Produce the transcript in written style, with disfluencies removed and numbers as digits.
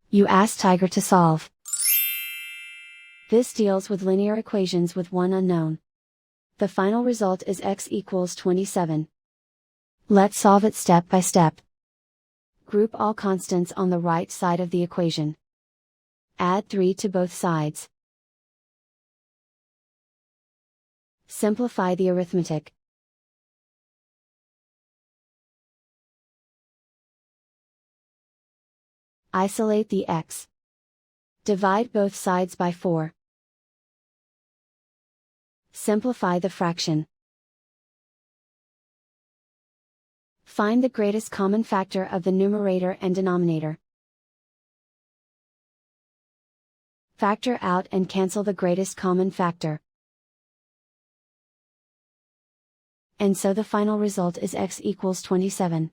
You ask Tiger to solve. This deals with linear equations with one unknown. The final result is x equals 27. Let's solve it step by step. Group all constants on the right side of the equation. Add 3 to both sides. Simplify the arithmetic. Isolate the x. Divide both sides by 4. Simplify the fraction. Find the greatest common factor of the numerator and denominator. Factor out and cancel the greatest common factor. And so the final result is x equals 27.